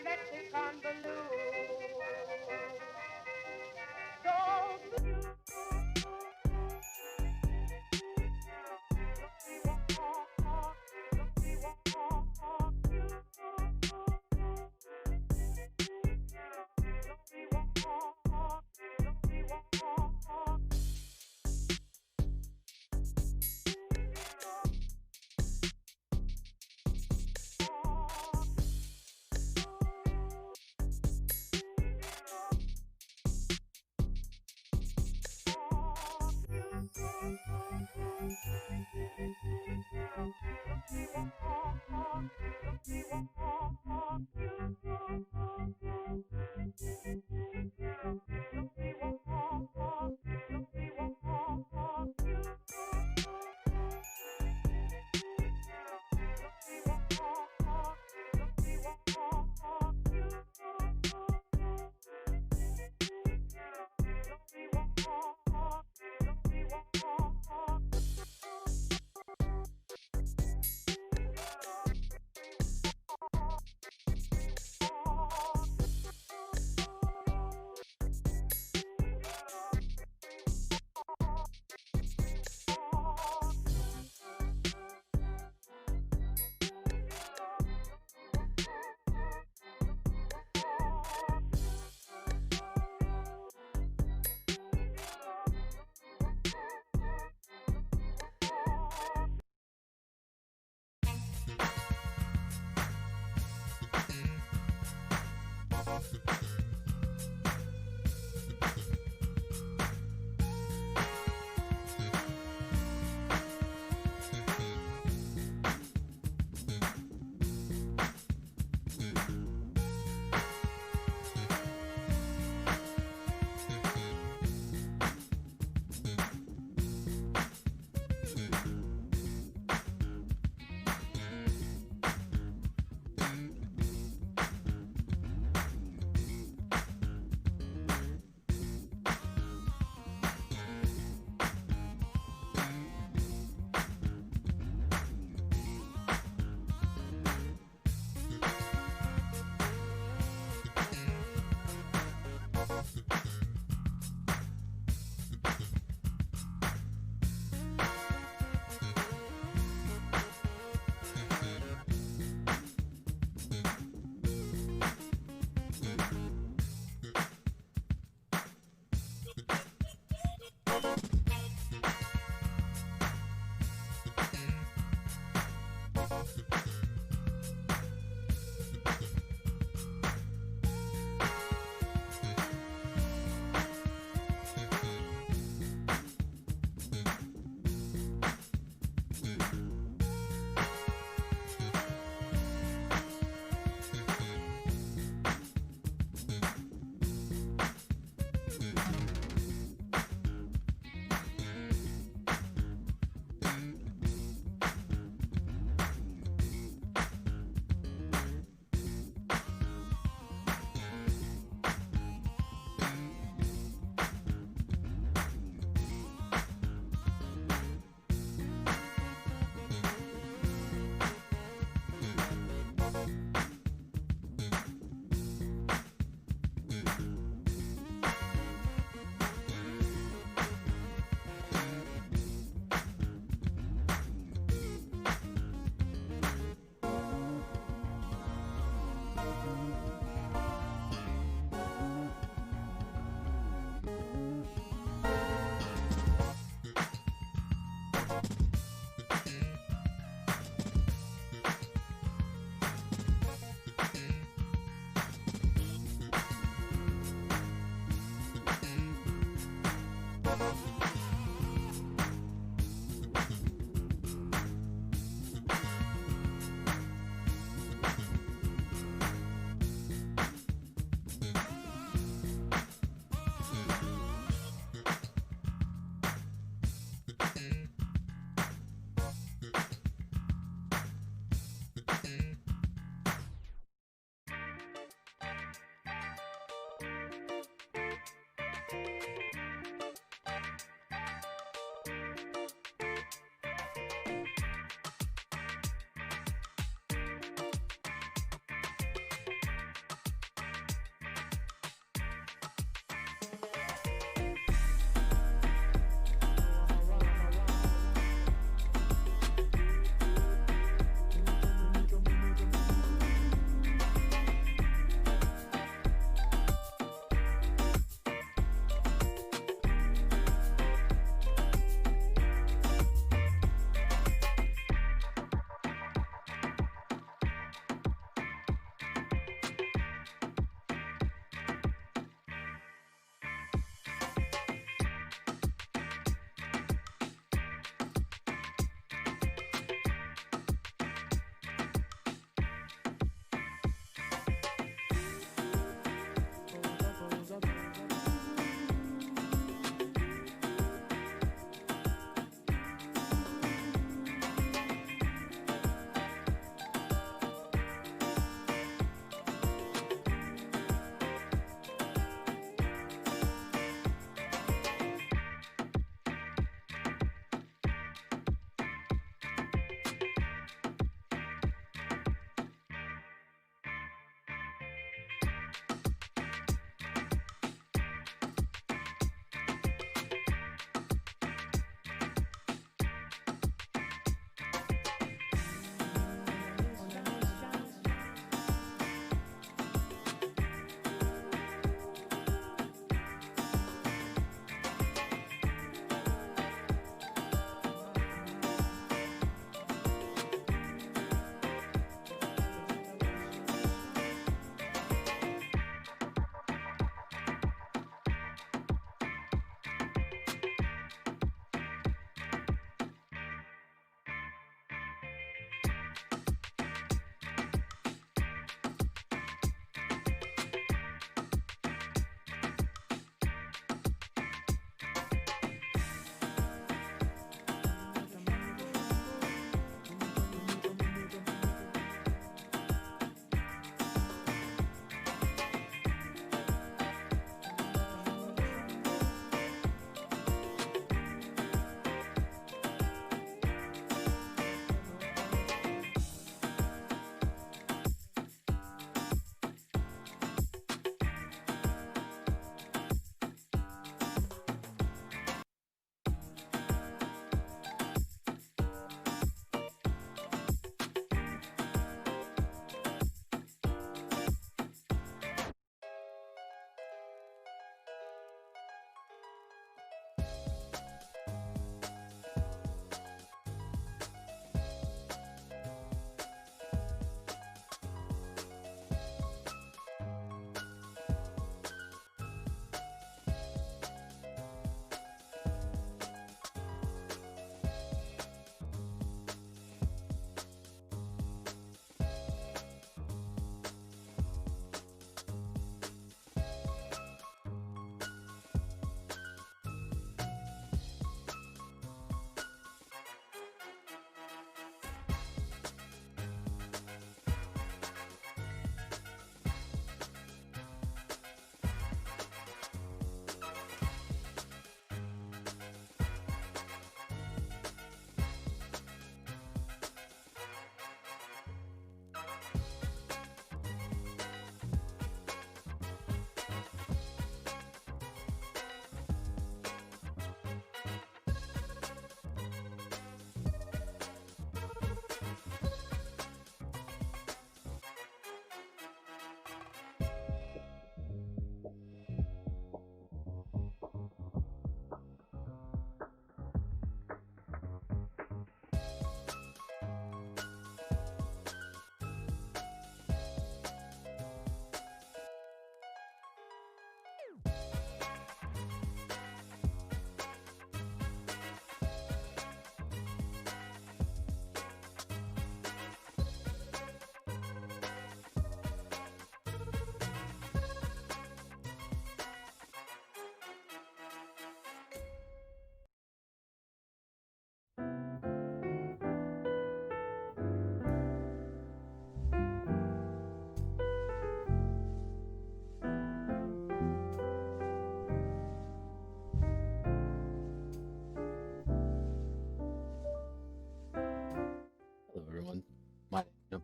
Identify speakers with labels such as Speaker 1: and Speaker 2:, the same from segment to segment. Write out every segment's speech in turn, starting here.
Speaker 1: Mexican balloon. Don't you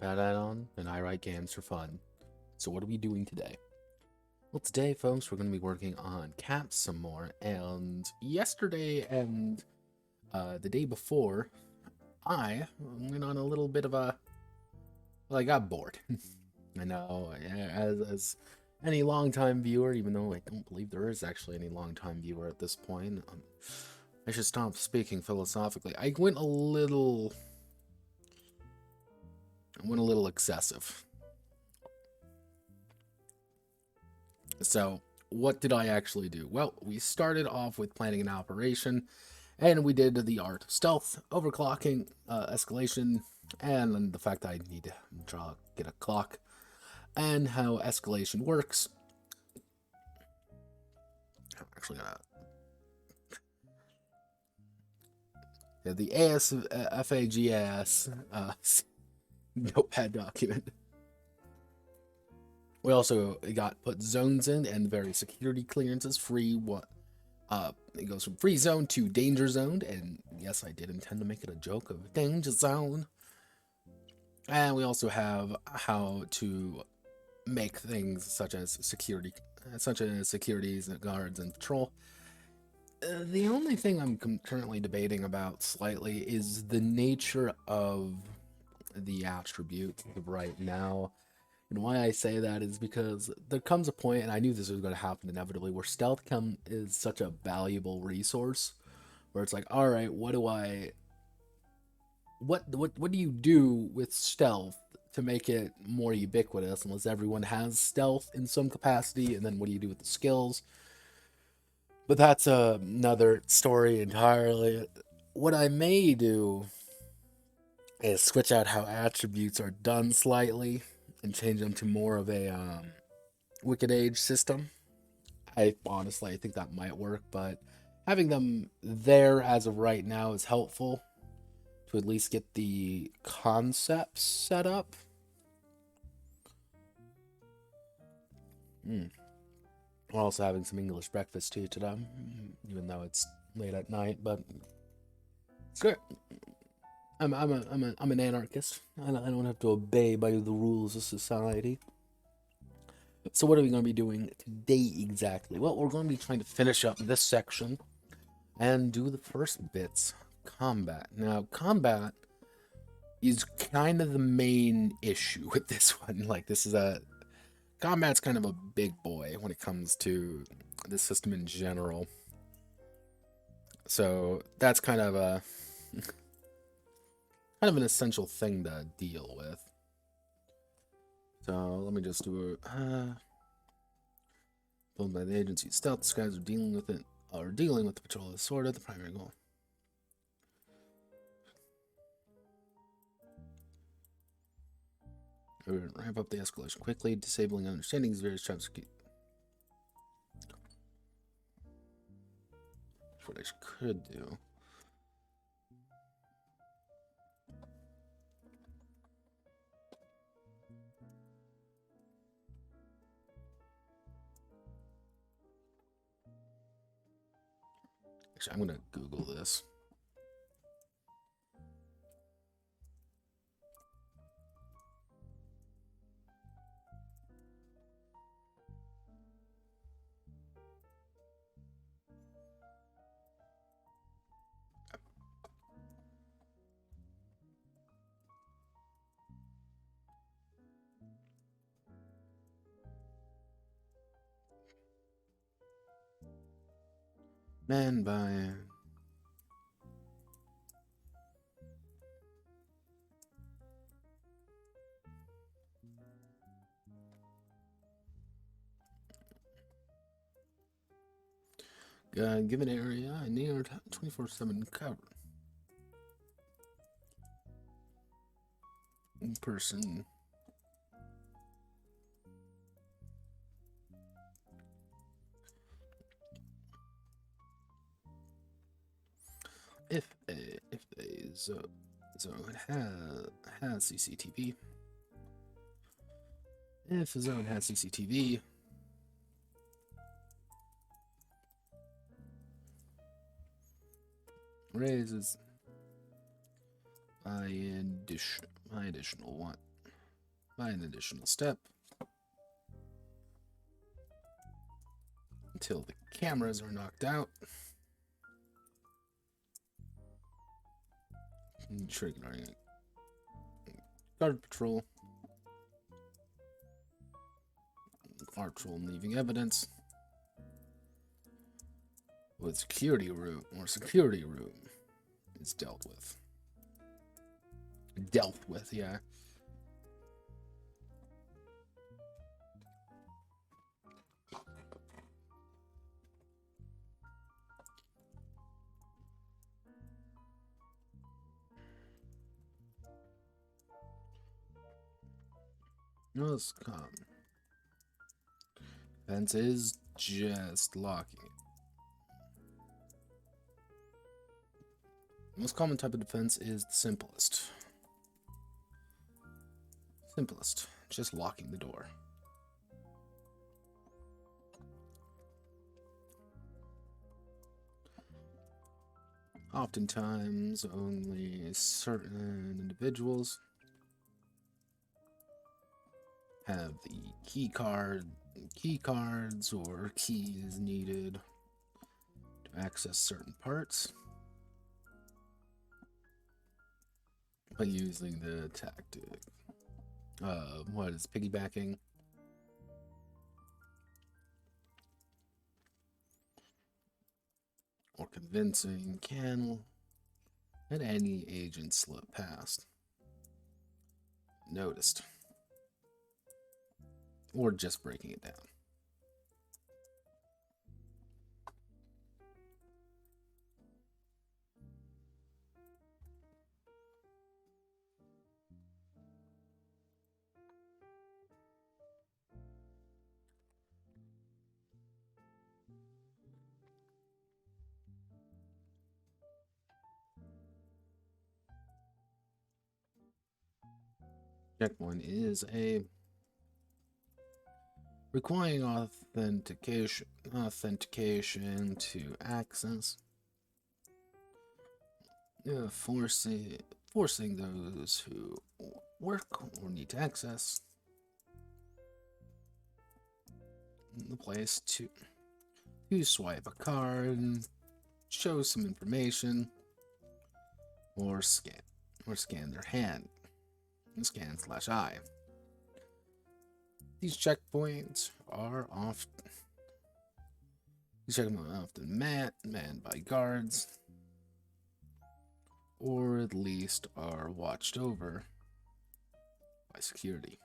Speaker 2: Notepad add-on, and I write games for fun. So what are we doing today? Well, today, folks, we're going to be working on caps some more, and yesterday and the day before, I went on a little bit of a... Well, I got bored. I know, as any longtime viewer, even though I don't believe there is actually any longtime viewer at this point, I should stop speaking philosophically. I went a little excessive. So, what did I actually do? Well, we started off with planning an operation, and we did the art of stealth, overclocking, escalation, and then the fact that I need to get a clock, and how escalation works. I'm actually gonna... Yeah, the ASFAGAS Notepad document. We also put zones in and various security clearances. It goes from free zone to danger zone, and yes, I did intend to make it a joke of danger zone. And we also have how to make things such as securities and guards and patrol. The only thing I'm currently debating about slightly is the nature of the attribute right now. And why I say that is because there comes a point, and I knew this was going to happen inevitably, where stealth is such a valuable resource, where it's like, all right, what do you do with stealth to make it more ubiquitous, unless everyone has stealth in some capacity, and then what do you do with the skills? But that's another story entirely. What I may do is switch out how attributes are done slightly and change them to more of a Wicked Age system. I think that might work, but having them there as of right now is helpful to at least get the concepts set up. We're also having some English breakfast tea today, even though it's late at night, but it's good. I'm an anarchist. I don't have to obey by the rules of society. So what are we going to be doing today exactly? Well, we're going to be trying to finish up this section and do the first bits. Combat. Now, combat is kind of the main issue with this one. Like, combat's kind of a big boy when it comes to the system in general. So that's kind of an essential thing to deal with. So let me just do a built by the agency. Stealth disguise are dealing with the patrol of the sword at the primary goal. Ramp up the escalation quickly, disabling understandings of various traps. That's what I could do. Actually, I'm going to Google this. Man by... given area, near 24/7 cover. In person. If a zone has CCTV. If a zone has CCTV, raises by additional one. by an additional step until the cameras are knocked out. Triggering guard patrol. Guard patrol leaving evidence. With security room is dealt with. Yeah. Let's come. Fence is just locking it. Most common type of defense is the simplest. Just locking the door. Oftentimes, only certain individuals have the key cards or keys needed to access certain parts by using the tactic. What is piggybacking? Or convincing can let any agent slip past noticed, or just breaking it down. Checkpoint is a requiring authentication to access, forcing those who work or need to access the place to swipe a card, show some information, or scan their hand. Scan/eye. These checkpoints are often manned by guards, or at least are watched over by security.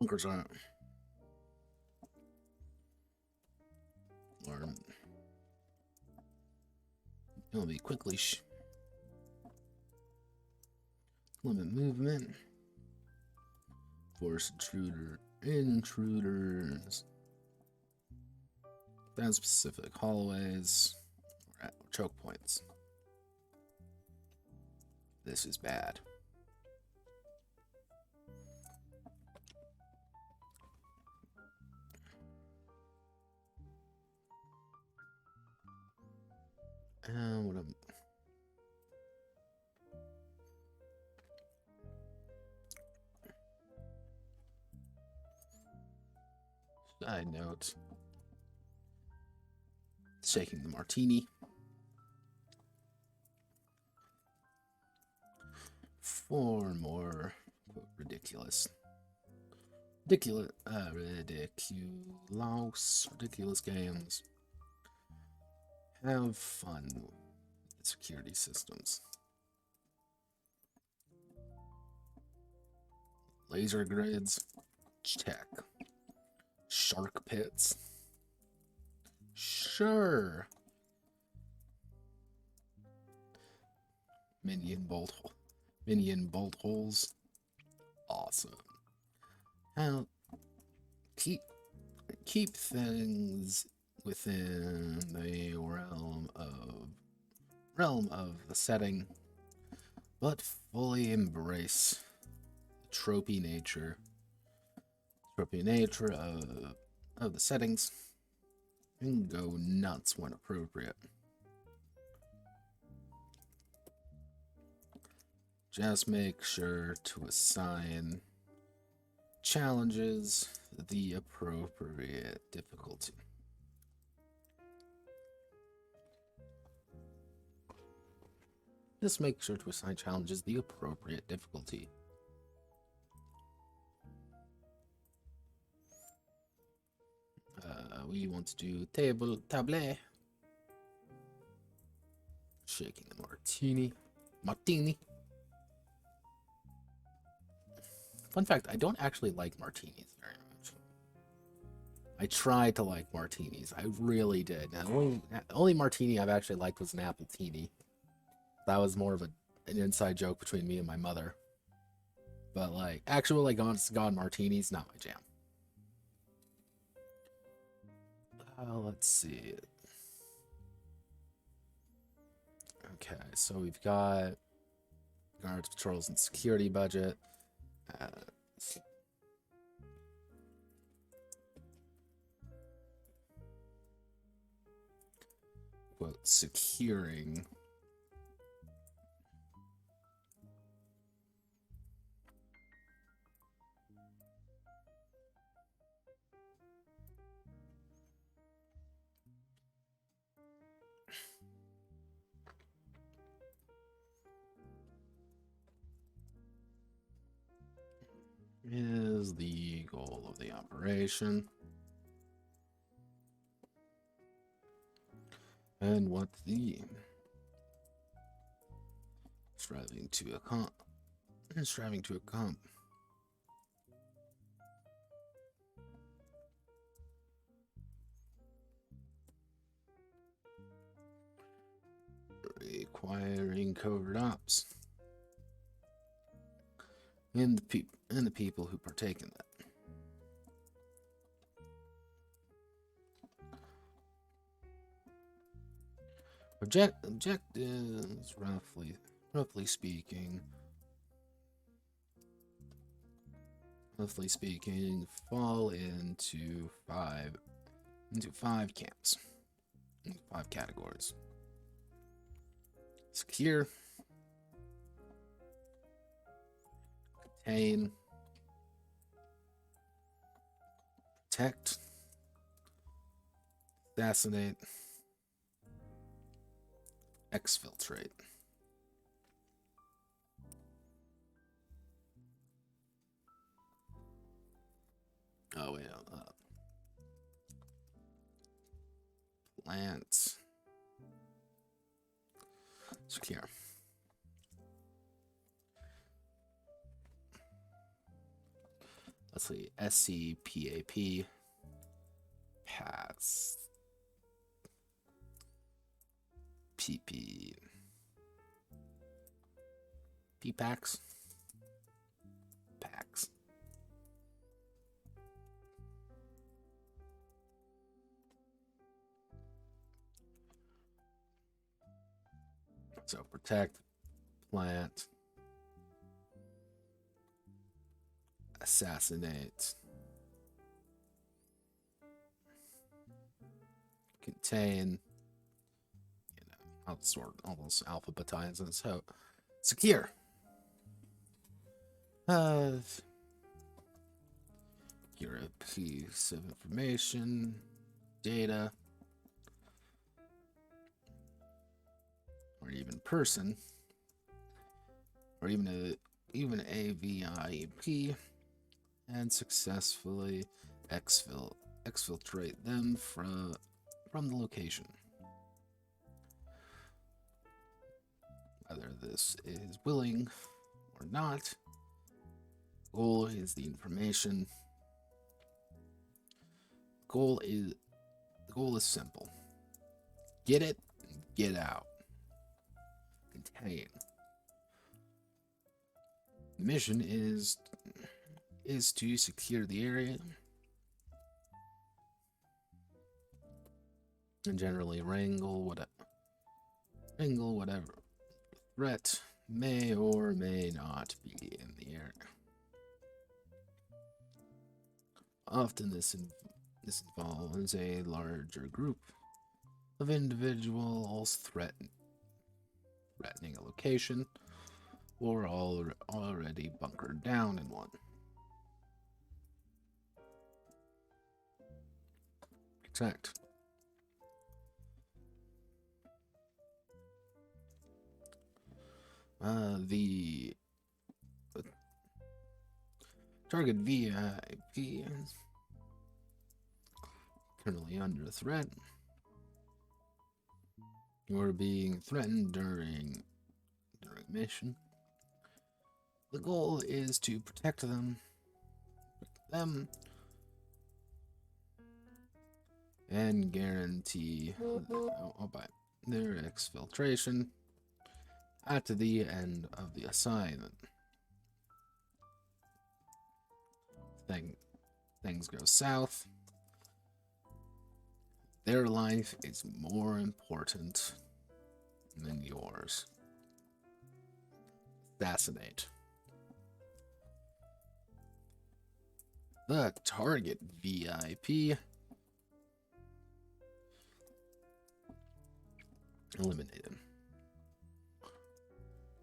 Speaker 2: Bunkers on it. Or it'll be quickly limit movement, force intruders down specific hallways or choke points. This is bad. What I'm side note, shaking the martini. For more quote, ridiculous Ridiculous games. Have fun with security systems. Laser grids, check. Shark pits, sure. Minion bolt holes, awesome. How keep things within the realm of the setting, but fully embrace the tropey nature of the settings, and go nuts when appropriate. Just make sure to assign challenges the appropriate difficulty. Just make sure to assign challenges the appropriate difficulty. We want to do table. Shaking the martini. Fun fact, I don't actually like martinis very much. I tried to like martinis. I really did. The only martini I've actually liked was an appletini. That was more of an inside joke between me and my mother. But like, actual like honest to God martinis, not my jam. Let's see. Okay, so we've got guards, patrols, and security budget. Quote, securing. Is the goal of the operation. And what the striving to accomplish. Requiring covert ops. And the people who partake in that. Objectives, roughly speaking, fall into five camps, 5 categories. Secure, contain, protect, assassinate, exfiltrate. Oh wait, plant, secure. Let's see, SCPAP, pass, PP, PPAX, PAX. So protect, plant, assassinate, contain, I'll sort all those alphabetize and so secure. You're a piece of information, data, or even person, or even a VIP and successfully exfiltrate them from the location. Whether this is willing or not, goal is the information. The goal is simple. Get it, get out. Contain. The mission is to secure the area and generally wrangle whatever threat may or may not be in the area. Often this involves a larger group of individuals threatening a location or already bunkered down in one. Protect. The target VIP is currently under threat. You are being threatened during mission. The goal is to protect them and guarantee their exfiltration at the end of the assignment. Things go south. Their life is more important than yours. Assassinate. The target VIP eliminated.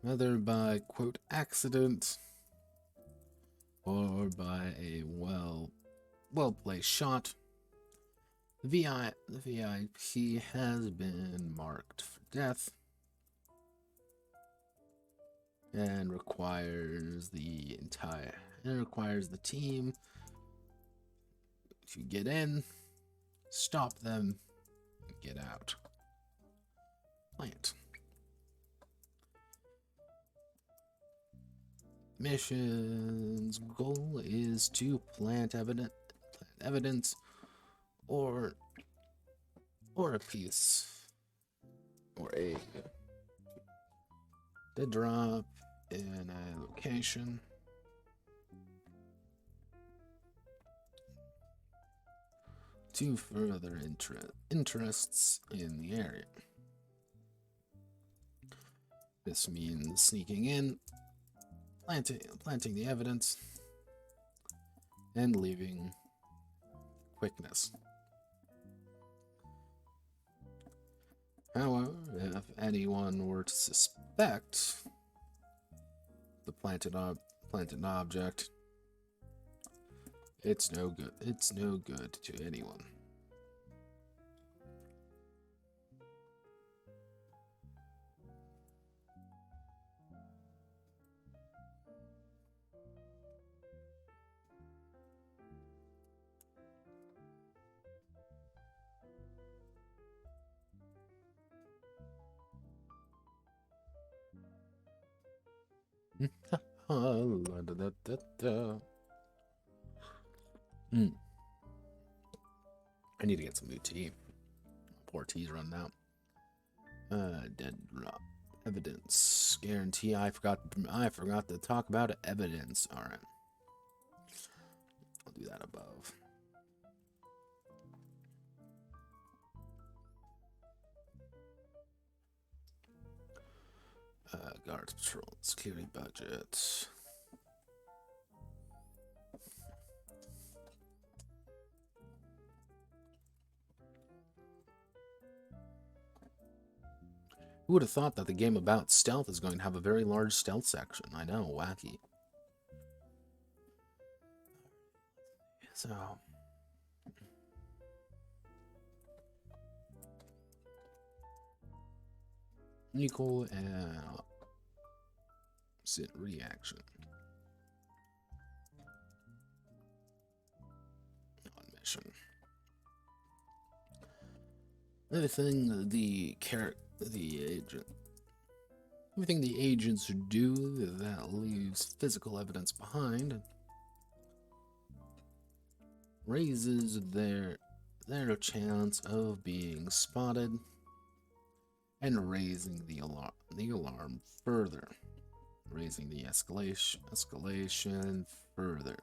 Speaker 2: Whether by, quote, accident or by a well-placed shot, the VIP has been marked for death and requires the team to get in, stop them, and get out. Plant. Mission's goal is to plant evidence or a piece or a dead drop in a location to further interests in the area. This means sneaking in, planting the evidence, and leaving. Quickness. However, if anyone were to suspect the planted object, it's no good. It's no good to anyone. I need to get some new tea. Poor tea's running out. Dead drop. Evidence. Guarantee I forgot to talk about evidence. Alright. I'll do that above. Guards patrol. Security budget. Who would have thought that the game about stealth is going to have a very large stealth section? I know, wacky. So... equal and opposite reaction. action. Everything the agents do that leaves physical evidence behind raises their chance of being spotted and raising the alarm further, raising the escalation further.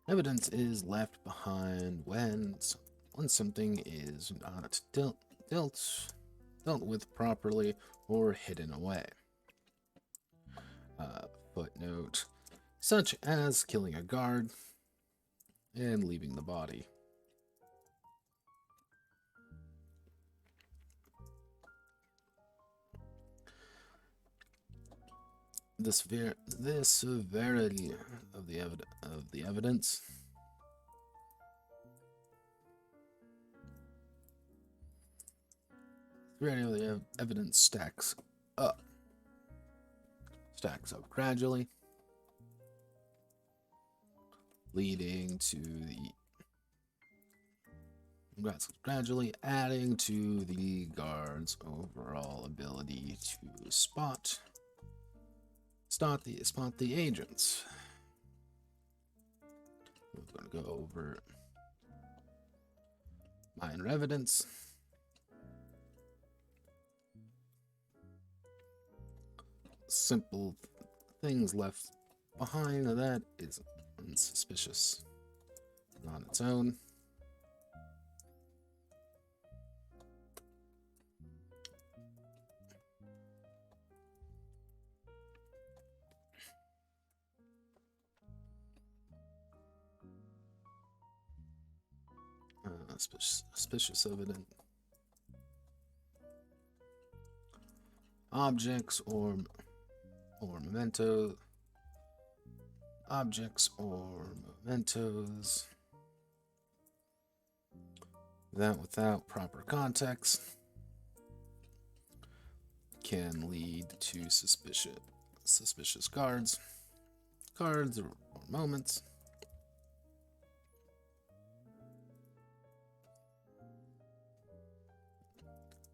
Speaker 2: Evidence is left behind when something is not dealt with properly or hidden away. Footnote, such as killing a guard and leaving the body. The severity of the evidence stacks up gradually, leading to adding to the guard's overall ability to spot the agents. We're going to go over minor evidence. Simple things left behind that is unsuspicious on its own. Suspicious evidence. Objects or mementos that without proper context can lead to suspicious cards or moments.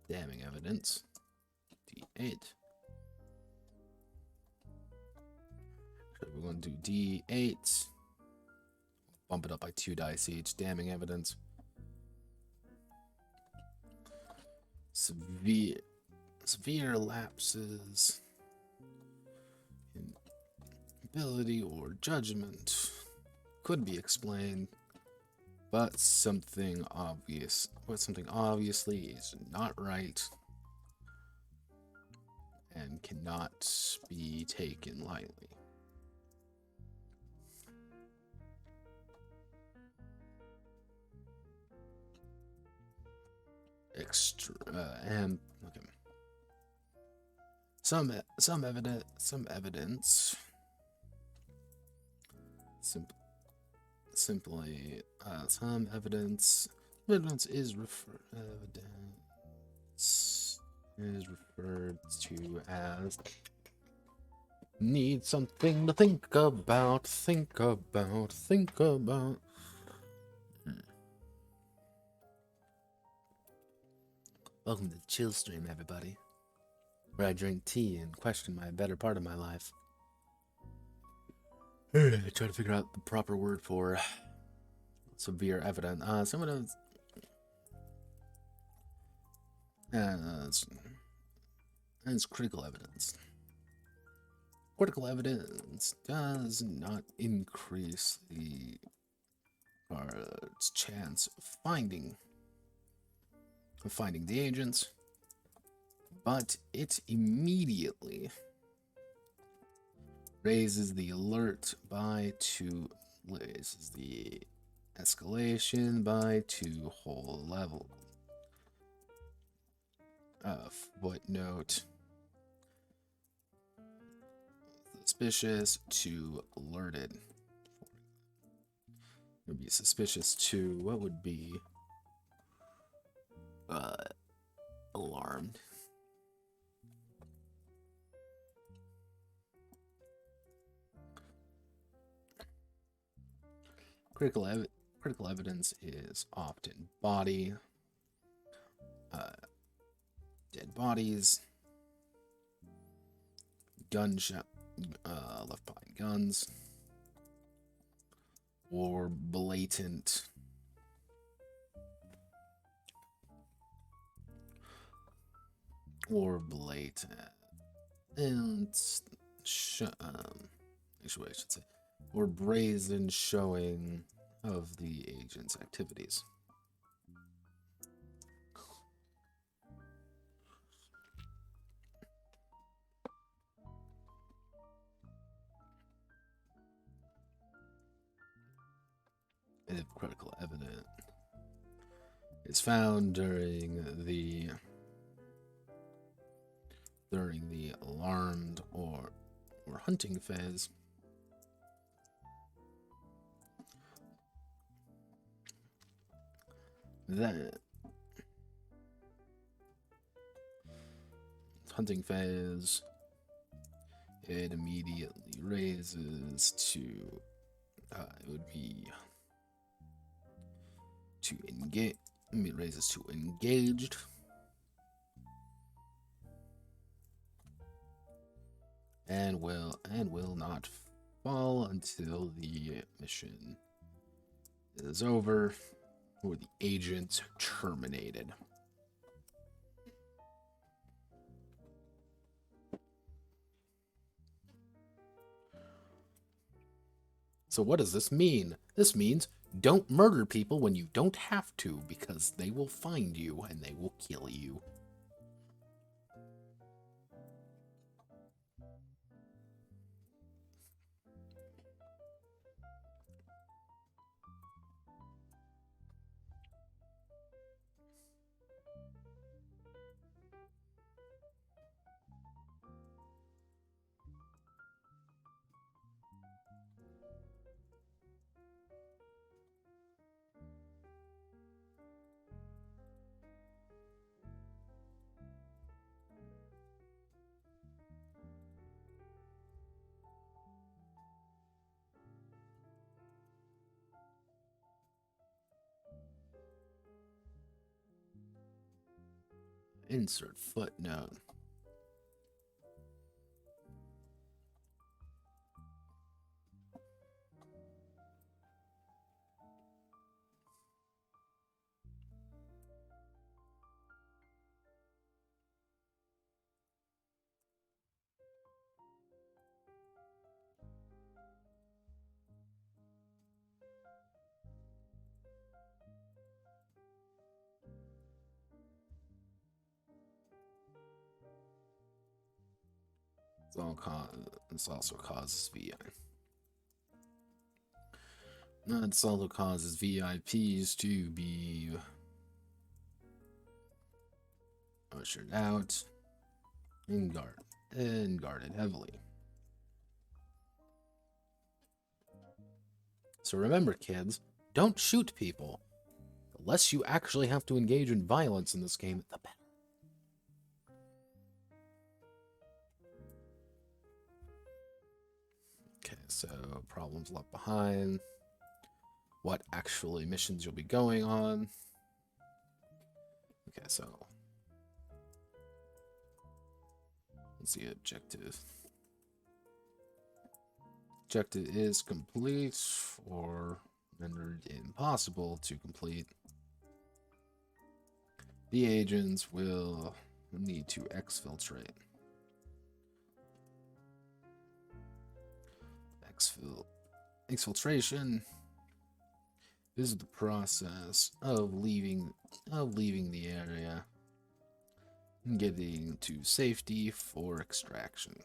Speaker 2: Damning evidence. D8. So we're going to do D8. Bump it up by 2 dice each. Damning evidence. Severe lapses in ability or judgment could be explained, but something obviously is not right and cannot be taken lightly. Some evidence is referred to as need something to think about. Welcome to the chill stream, everybody, where I drink tea and question my better part of my life. I try to figure out the proper word for severe evidence. It's critical evidence. Critical evidence does not increase the guard's chance of finding the agents, but it immediately raises the escalation by 2 whole levels. Footnote: suspicious to alerted. It would be suspicious to what would be alarmed. Critical evidence is often body, dead bodies, gunshot, left behind guns, or blatant and actually I should say, or brazen showing of the agent's activities. If critical evidence is found during the alarmed or hunting phase, then hunting phase, it immediately raises to it would be to engage. It raises to engaged. And will not fall until the mission is over or the agent terminated. So what does this mean? This means don't murder people when you don't have to, because they will find you and they will kill you. Insert footnote. This also causes VI. This also causes VIPs to be ushered out and guarded heavily. So remember, kids, don't shoot people. The less you actually have to engage in violence in this game, the better. Okay, so problems left behind. What actually missions you'll be going on. Okay, so let's see objective. Objective is complete or rendered impossible to complete. The agents will need to exfiltrate. Exfiltration is the process of leaving the area and getting to safety for extraction.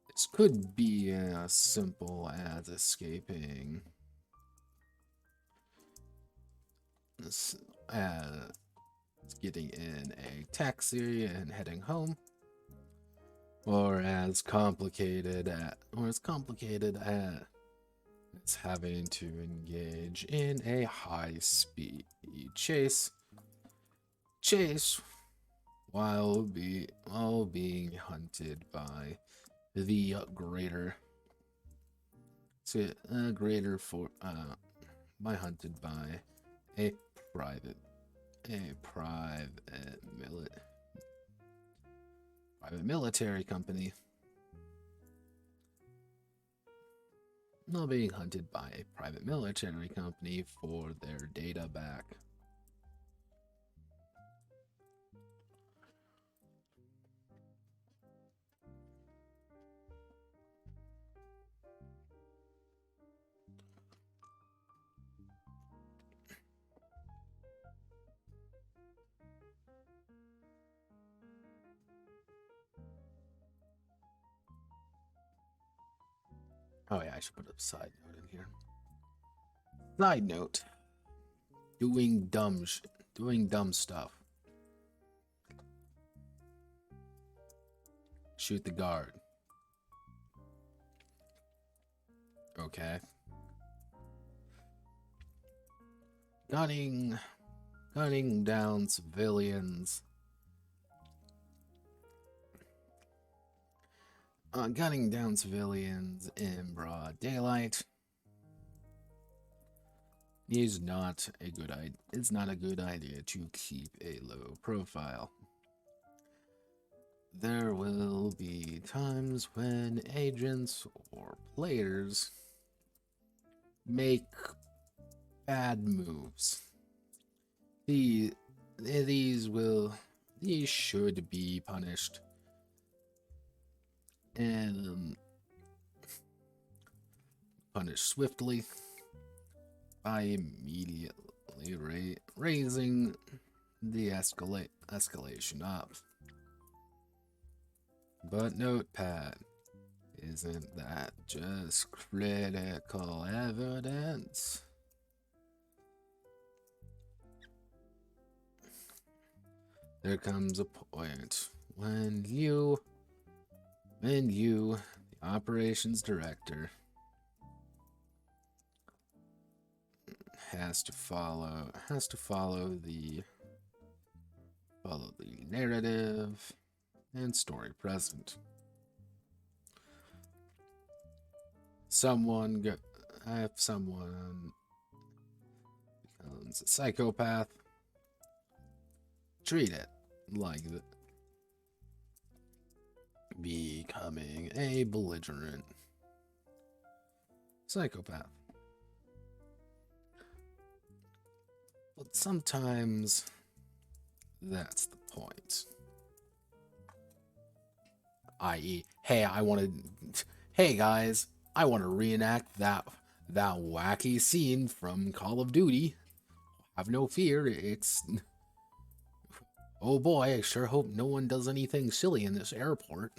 Speaker 2: This could be as simple as escaping, getting in a taxi and heading home, or as complicated as having to engage in a high-speed chase while being hunted by the greater So, greater for by hunted by a private private military company. Not being hunted by a private military company for their data back. Oh yeah, I should put a side note in here. Side note: doing dumb stuff. Shoot the guard. Okay. Gunning down civilians. Gunning down civilians in broad daylight is not a good idea. It's not a good idea to keep a low profile. There will be times when agents or players make bad moves. These should be punished. And punished swiftly by immediately raising the escalation up. But Notepad, isn't that just critical evidence? There comes a point when you, the operations director, has to follow the narrative and story present. If someone becomes a psychopath, treat it like becoming a belligerent psychopath. But sometimes that's the point. I.e., hey guys, I want to reenact that wacky scene from Call of Duty. Have no fear, it's... Oh boy, I sure hope no one does anything silly in this airport.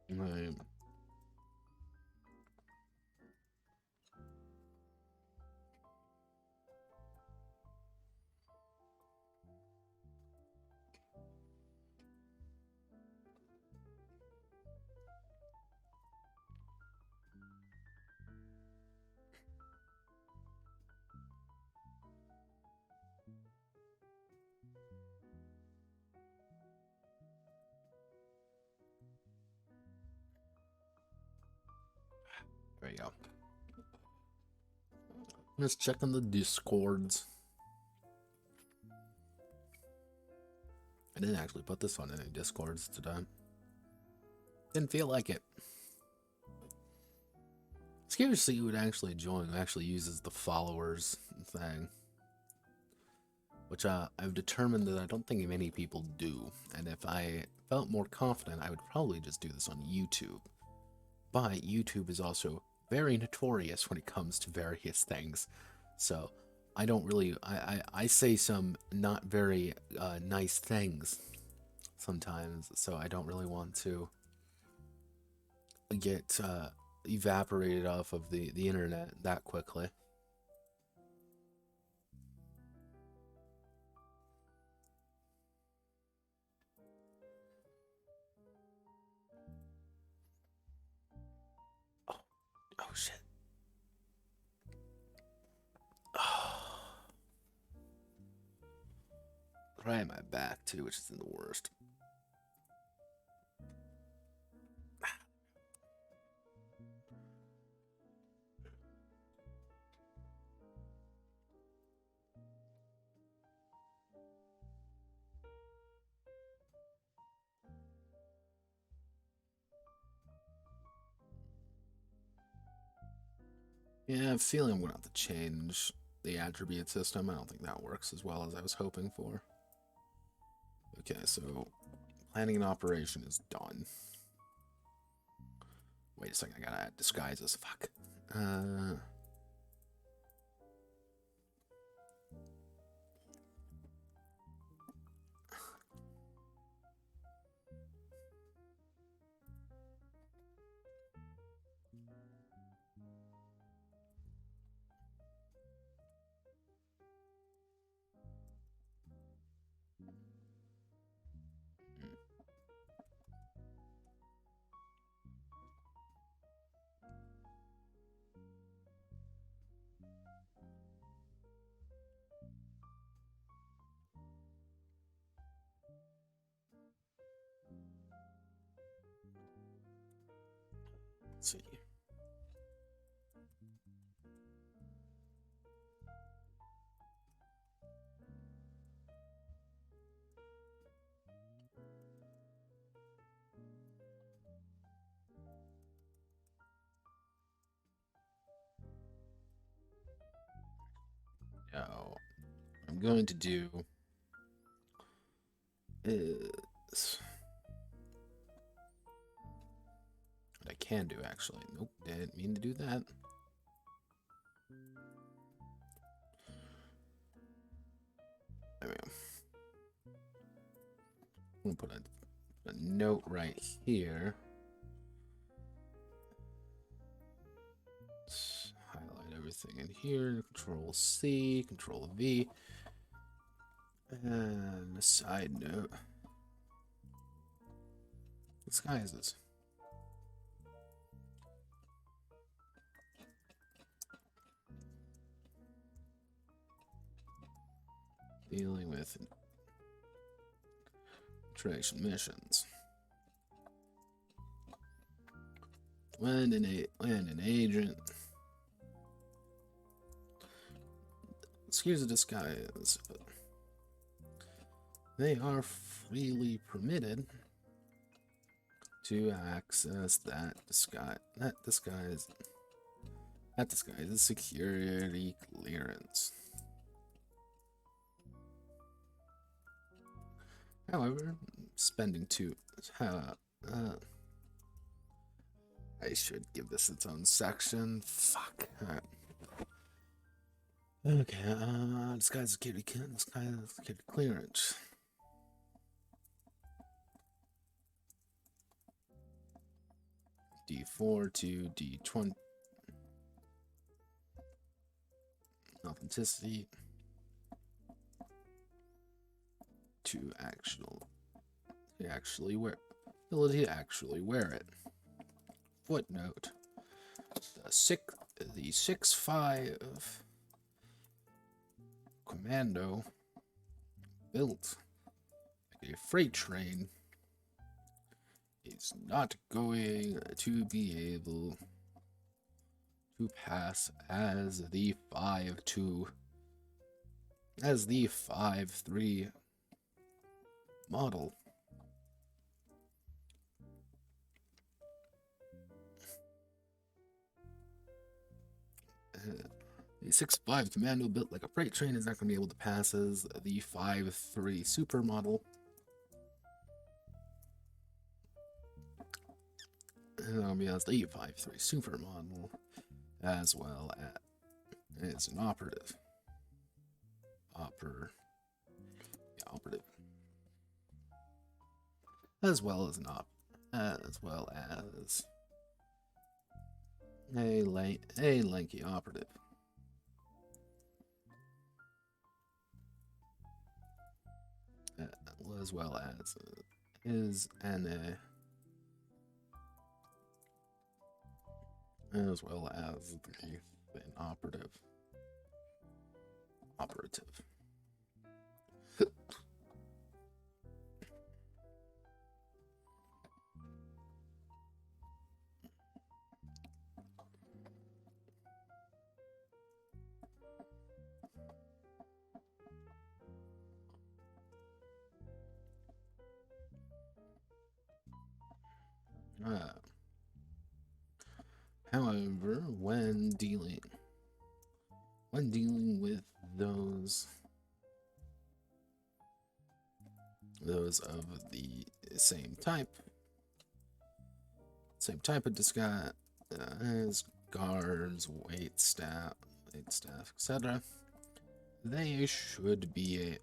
Speaker 2: Right. There you go. Just checking the discords. I didn't actually put this on any discords today. Didn't feel like it. It's curious to see who would actually join, who actually uses the followers thing. Which I've determined that I don't think many people do. And if I felt more confident, I would probably just do this on YouTube. But YouTube is also very notorious when it comes to various things. So I don't really, I say some not very nice things sometimes. So I don't really want to get evaporated off of the internet that quickly. Oh shit. Right in my back too, which is in the worst. Yeah, I'm feeling I'm gonna have to change the attribute system. I don't think that works as well as I was hoping for. Okay, so planning and operation is done. Wait a second, I gotta add disguises. Fuck. Let's see. Now, what I'm going to do is what I can do actually. Nope, didn't mean to do that. There we go. I'm gonna put a note right here. Let's highlight everything in here. Control C, Control V. And a side note. Disguises. Dealing with interaction missions. When an agent. Excuse the disguise, but they are freely permitted to access that disguise is security clearance. However, spending I should give this its own section. Fuck. Alright. Okay, disguise security clearance. D4 to D20. Authenticity. To actually wear ability to actually wear it. Footnote: the 6.5 commando built like a freight train is not going to be able to pass as the 5.3 model. The 6.5 commando built like a freight train is not going to be able to pass as the 5.3 super model. And it'll be as the 5.3 super model, as well as an operative. Operative. As well as A lanky operative. As well as is an as well as an operative. However, when dealing with those of the same type of disguise as guards, wait staff, etc., they should be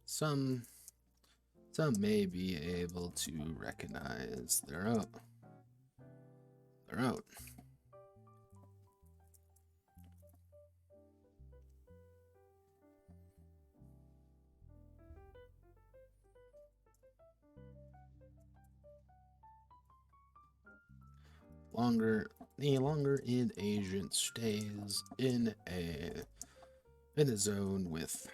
Speaker 2: some may be able to recognize their own. The longer an agent stays in a zone with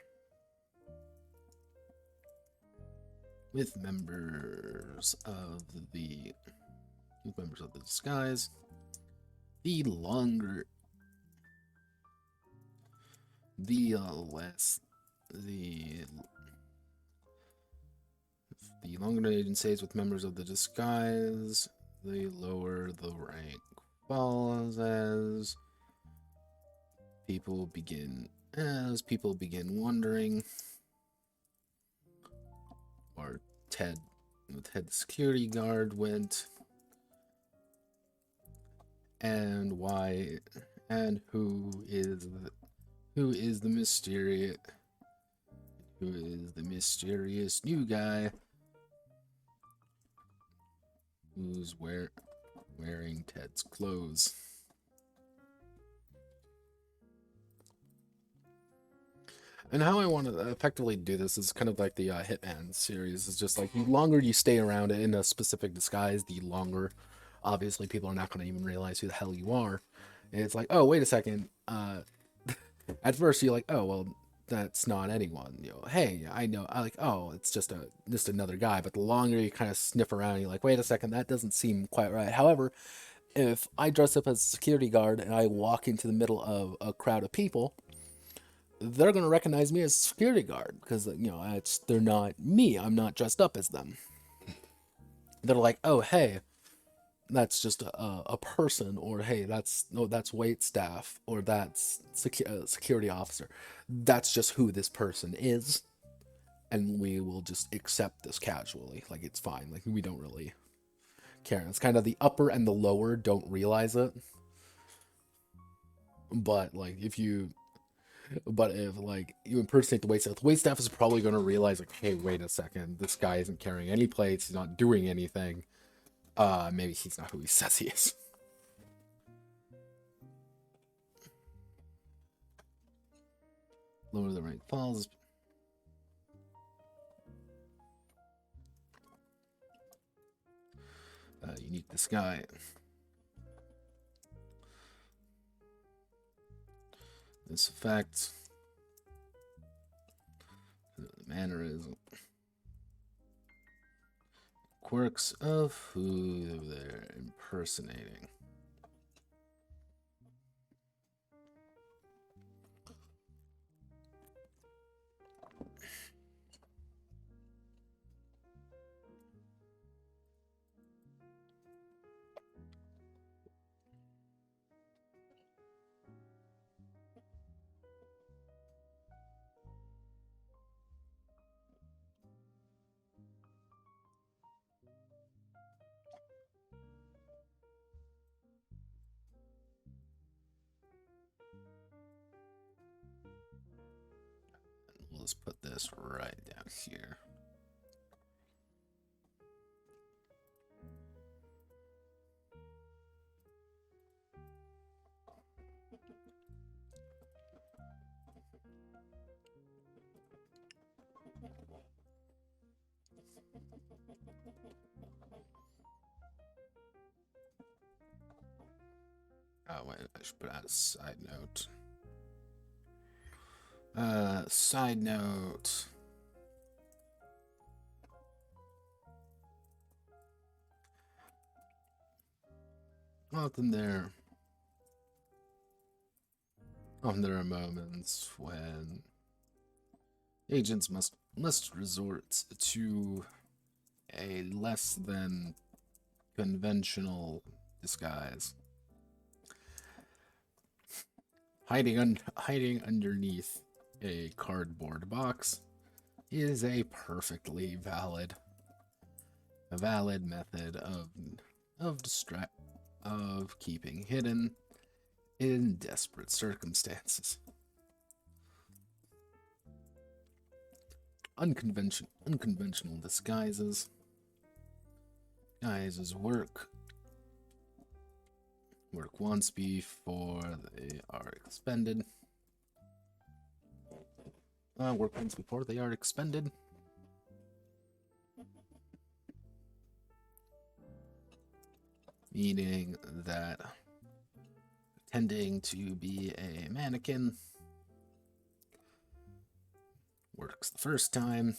Speaker 2: members of the disguise, the longer the longer an agent stays with members of the disguise, the lower the rank falls as people begin wondering, or Ted the security guard went, and why, and who is the mysterious new guy who's wearing Ted's clothes. And how I want to effectively do this is kind of like the Hitman series. It's just like the longer you stay around in a specific disguise, the longer, obviously, people are not going to even realize who the hell you are. And it's like, oh, wait a second. At first, you're like, oh, well, that's not anyone. You know, hey, I know. I like, oh, it's just another guy. But the longer you kind of sniff around, you're like, wait a second, that doesn't seem quite right. However, if I dress up as a security guard and I walk into the middle of a crowd of people, they're going to recognize me as a security guard because, you know, they're not me. I'm not dressed up as them. They're like, oh, hey, that's just a person, or hey, that's wait staff, or that's security officer. That's just who this person is, and we will just accept this casually. Like, it's fine. Like, we don't really care. It's kind of the upper and the lower don't realize it. But like, if like you impersonate the waitstaff is probably going to realize, like, hey, wait a second, this guy isn't carrying any plates, he's not doing anything. Maybe he's not who he says he is. Lower the rank falls. Unique disguise. This affects the mannerism, quirks of who they're impersonating. Let's put this right down here. Oh, wait, I should put out a side note. Side note. Often there are moments when agents must resort to a less than conventional disguise. Hiding underneath a cardboard box is a perfectly valid method of keeping hidden in desperate circumstances. Unconventional disguises work once before they are expended. Work once before they are expended. Meaning that pretending to be a mannequin works the first time,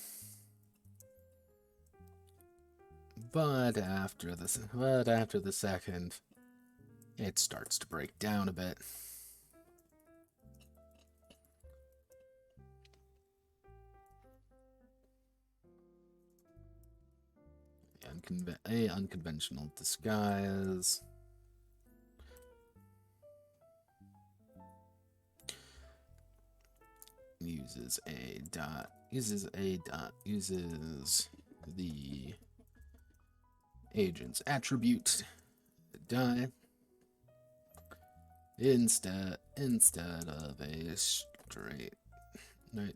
Speaker 2: but after the second, it starts to break down a bit. A unconventional disguise uses the agent's attribute die instead of a straight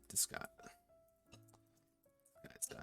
Speaker 2: disguise die.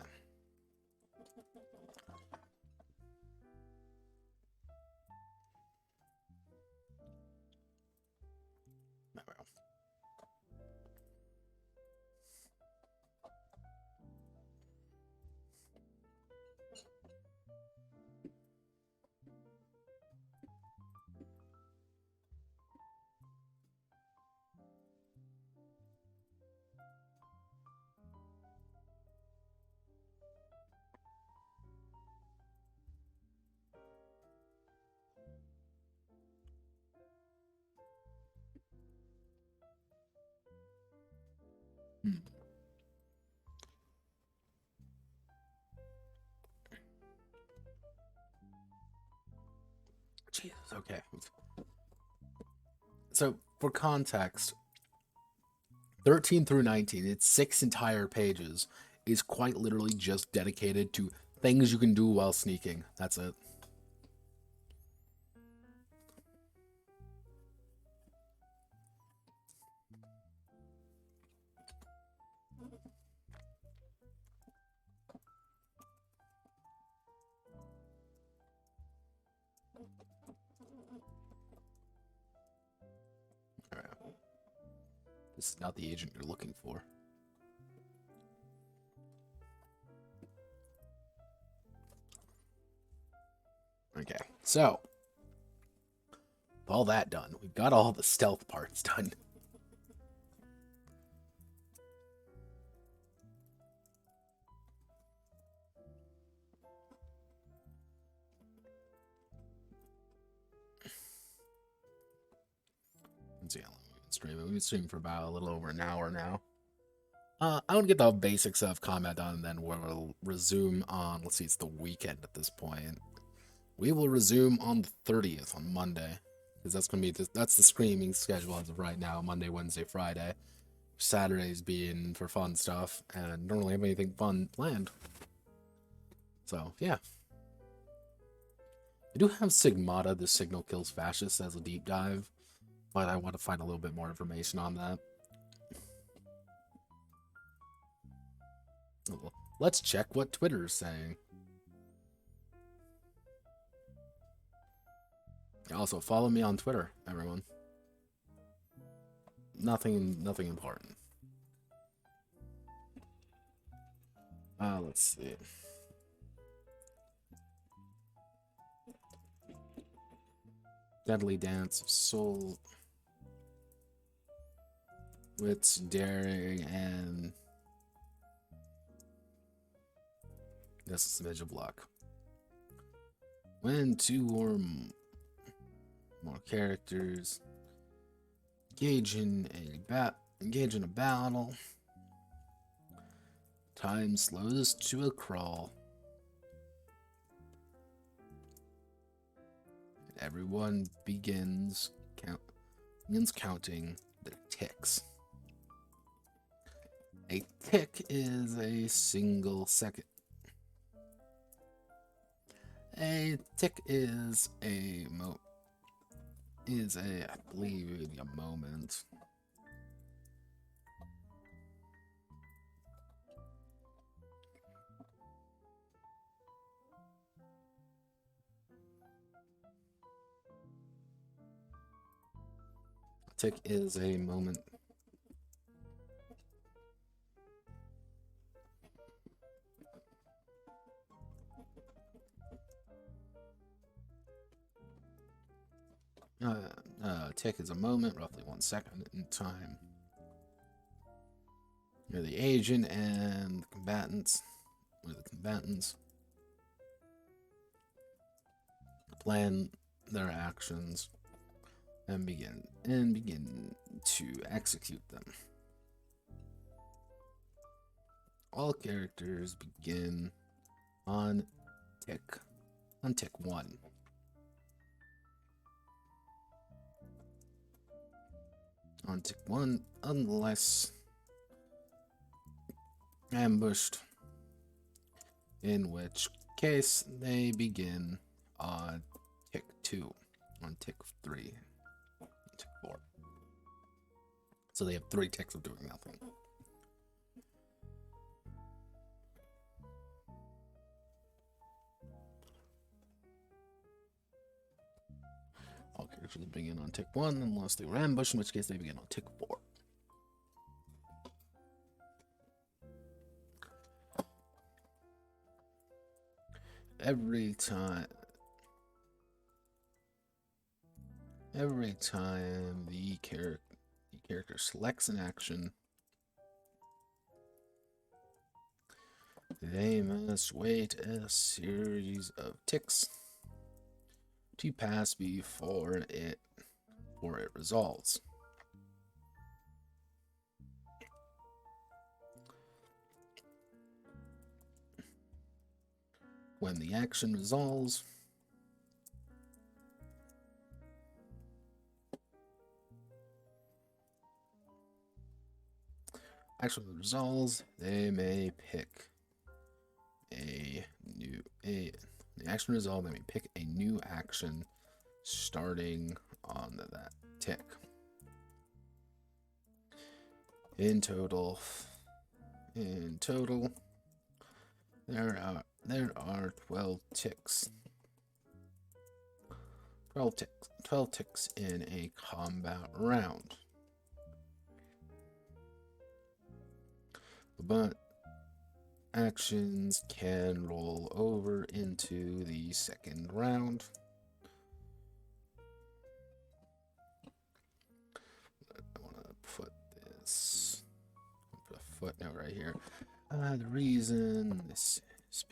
Speaker 2: Jesus, okay. So, for context, 13 through 19, it's 6 entire pages, is quite literally just dedicated to things you can do while sneaking. That's it. This is not the agent you're looking for. Okay, so with all that done, we've got all the stealth parts done. Let's see how long we've been streaming. We've been streaming for about a little over an hour now. I want to get the basics of combat done, and then we'll resume on, let's see, it's the weekend at this point. We will resume on the 30th, on Monday, because that's going to be, that's the streaming schedule as of right now, Monday, Wednesday, Friday. Saturdays being for fun stuff, and don't really have anything fun planned. So, yeah. I do have Sigmata, the Signal Kills Fascists, as a deep dive, but I want to find a little bit more information on that. Let's check what Twitter is saying. Also, follow me on Twitter, everyone. Nothing important. Let's see. Deadly dance of soul. Wits, daring, and this is the major block. When two or more characters engage in a battle, time slows to a crawl. Everyone begins counting their ticks. A tick is a single second. A tick is I believe, a moment. A tick is a moment. Tick is a moment, roughly 1 second in time. You're the agent and the combatants, plan their actions and begin to execute them. All characters begin on tick 1. On tick 1, unless ambushed, in which case they begin on tick 2, on tick 3, tick 4. So they have 3 ticks of doing nothing. All characters begin on tick 1 unless they were ambushed, in which case they begin on tick 4. Every time the character selects an action, they must wait a series of ticks to pass before it resolves. When the action resolves, they may pick a new action starting on that tick. In total, there are 12 ticks. 12 ticks in a combat round. But actions can roll over into the second round. I want to put a footnote right here. The reason this is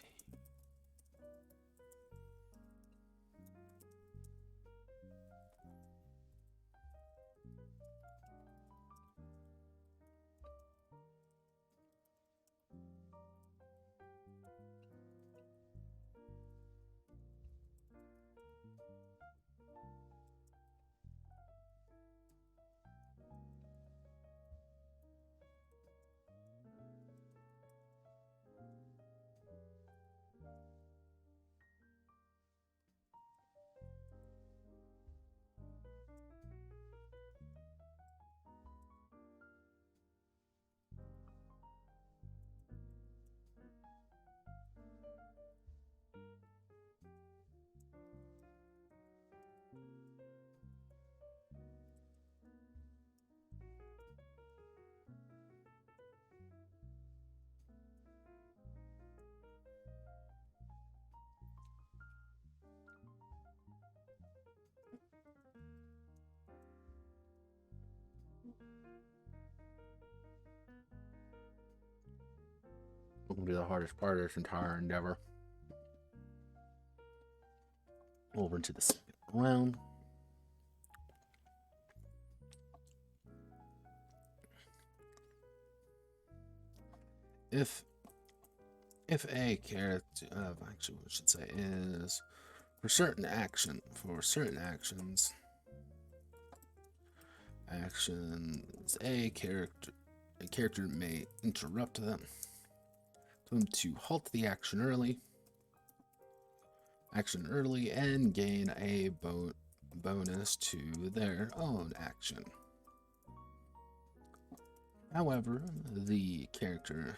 Speaker 2: Will be the hardest part of this entire endeavor. Over into the second round. If a character, actually, what I should say is for certain actions, a character may interrupt them to halt the action early and gain a bonus to their own action. However, the character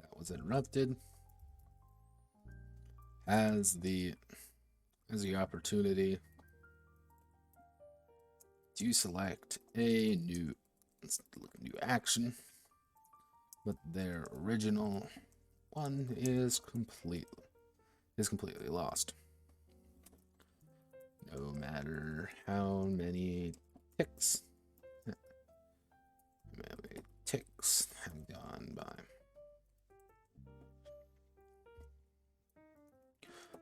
Speaker 2: that was interrupted has the opportunity to select a new action, but their original one is completely lost. No matter how many ticks have gone by.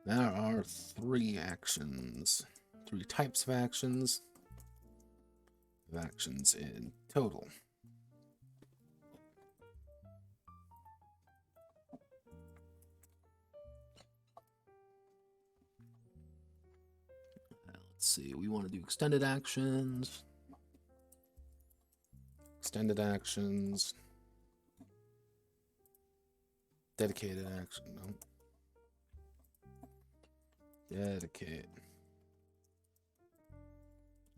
Speaker 2: There are three types of actions in total. Let's see, we want to do extended actions, dedicated action, no. Dedicate.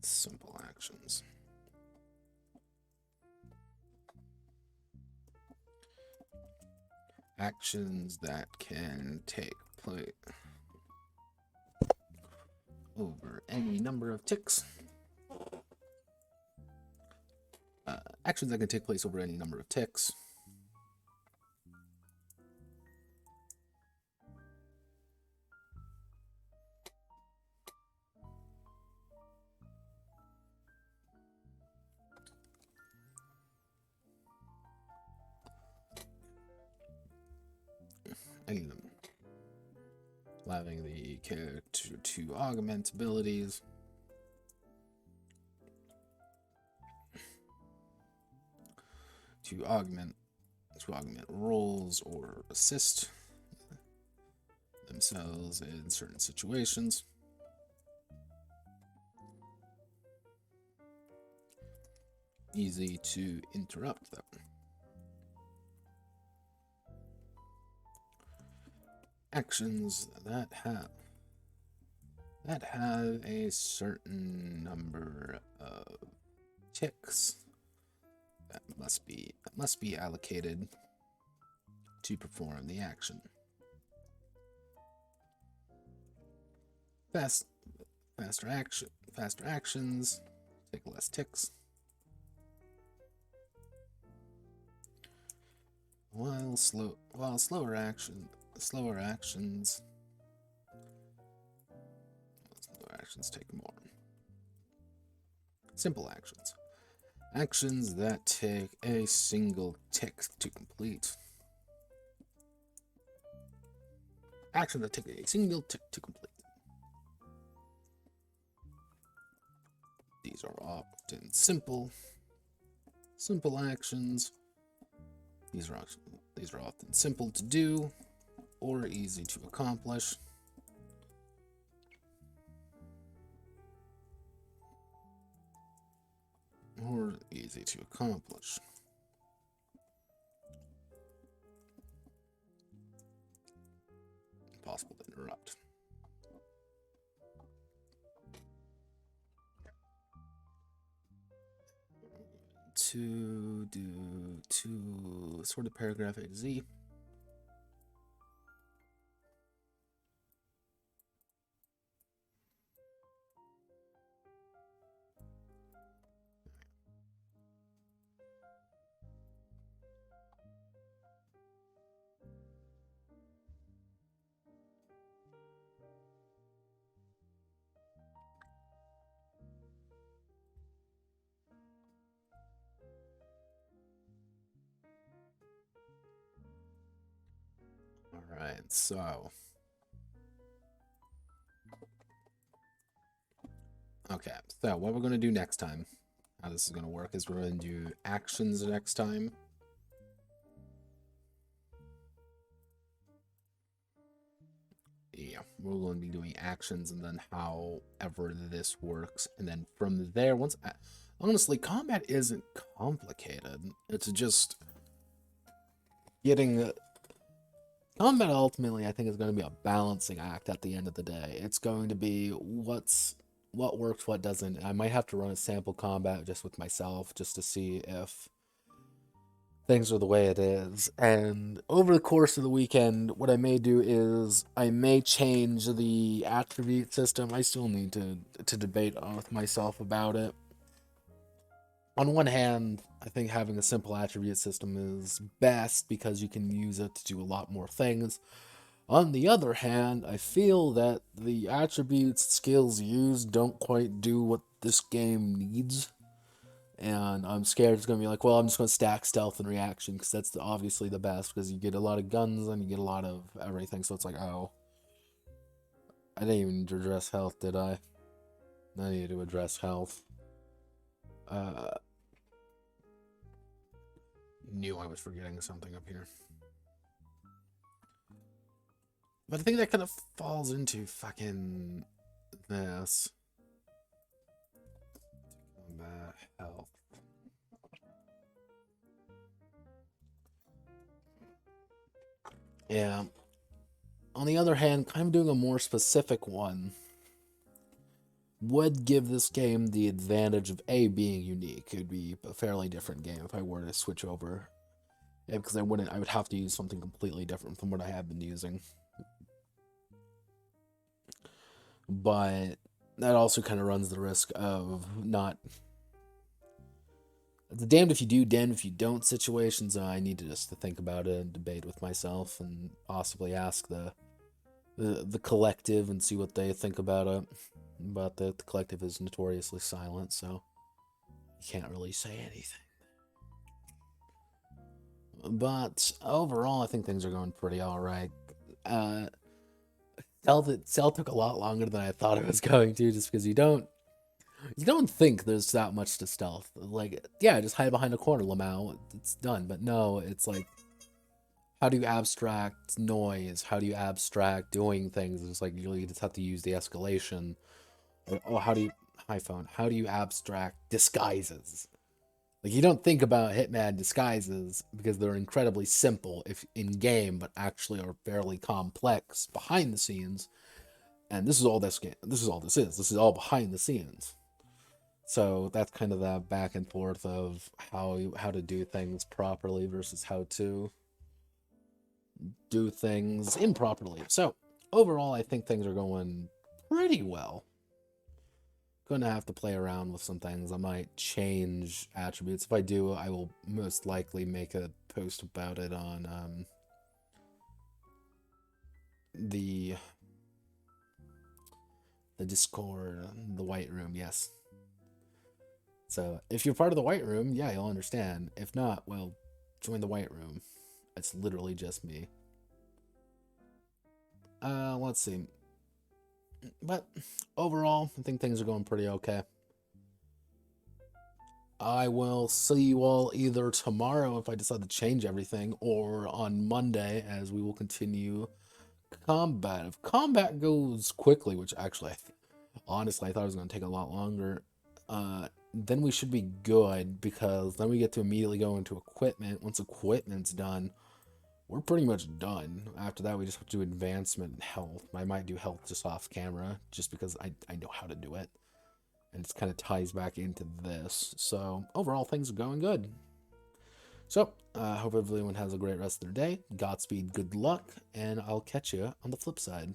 Speaker 2: Simple actions. Actions that can take place over any number of ticks. Actions that can take place over any number of ticks. Allowing the character to augment abilities, to augment roles or assist themselves in certain situations. Easy to interrupt them. Actions that have a certain number of ticks that must be allocated to perform the action. Faster actions take less ticks, while slower actions take more. Simple actions that take a single tick to complete. Actions that take a single tick to complete. These are often simple actions. These are often simple to do or easy to accomplish. Impossible to interrupt. To sort of paragraph A to Z. Alright, so. Okay, so what we're going to do next time, how this is going to work, is we're going to do actions next time. Yeah, we're going to be doing actions and then however this works. And then from there, honestly, combat isn't complicated. It's just getting combat ultimately, I think, is going to be a balancing act at the end of the day. It's going to be what works, what doesn't. I might have to run a sample combat just with myself just to see if things are the way it is. And over the course of the weekend, what I may do is I may change the attribute system. I still need to debate with myself about it. On one hand, I think having a simple attribute system is best because you can use it to do a lot more things. On the other hand, I feel that the attributes skills used don't quite do what this game needs. And I'm scared it's going to be like, well, I'm just going to stack stealth and reaction because that's obviously the best because you get a lot of guns and you get a lot of everything. So it's like, oh, I didn't even address health, did I? I needed to address health. Knew I was forgetting something up here. But I think that kind of falls into fucking this. Combat health. Yeah. On the other hand, kind of doing a more specific one would give this game the advantage of A, being unique. It would be a fairly different game if I were to switch over. Yeah, because I would have to use something completely different from what I have been using. But that also kind of runs the risk of not... It's a damned if you do, damned if you don't situations. I need to just think about it and debate with myself and possibly ask the collective and see what they think about it. But the collective is notoriously silent, so you can't really say anything. But overall, I think things are going pretty alright. Cell took a lot longer than I thought it was going to, just because you don't think there's that much to stealth. Like, yeah, just hide behind a corner, Lamau, it's done. But no, it's like, how do you abstract noise? How do you abstract doing things? It's like, you just have to use the escalation. Or how do you... Hi, phone. How do you abstract disguises? Like, you don't think about Hitman disguises because they're incredibly simple if in-game, but actually are fairly complex behind the scenes. And this is all this game. This is all this is. This is all behind the scenes. So that's kind of that back and forth of how to do things properly versus how to do things improperly. So overall, I think things are going pretty well. Gonna have to play around with some things. I might change attributes. If I do, I will most likely make a post about it on the Discord, the White Room, yes. So if you're part of the White Room, yeah, you'll understand. If not, well, join the White Room. It's literally just me. Let's see. But overall, I think things are going pretty okay. I will see you all either tomorrow if I decide to change everything, or on Monday as we will continue combat. If combat goes quickly, which actually, honestly, I thought it was going to take a lot longer, then we should be good, because then we get to immediately go into equipment. Once equipment's done, we're pretty much done. After that, we just have to do advancement and health. I might do health just off camera, just because I know how to do it. And it kind of ties back into this. So, overall, things are going good. So, I hope everyone has a great rest of their day. Godspeed, good luck, and I'll catch you on the flip side.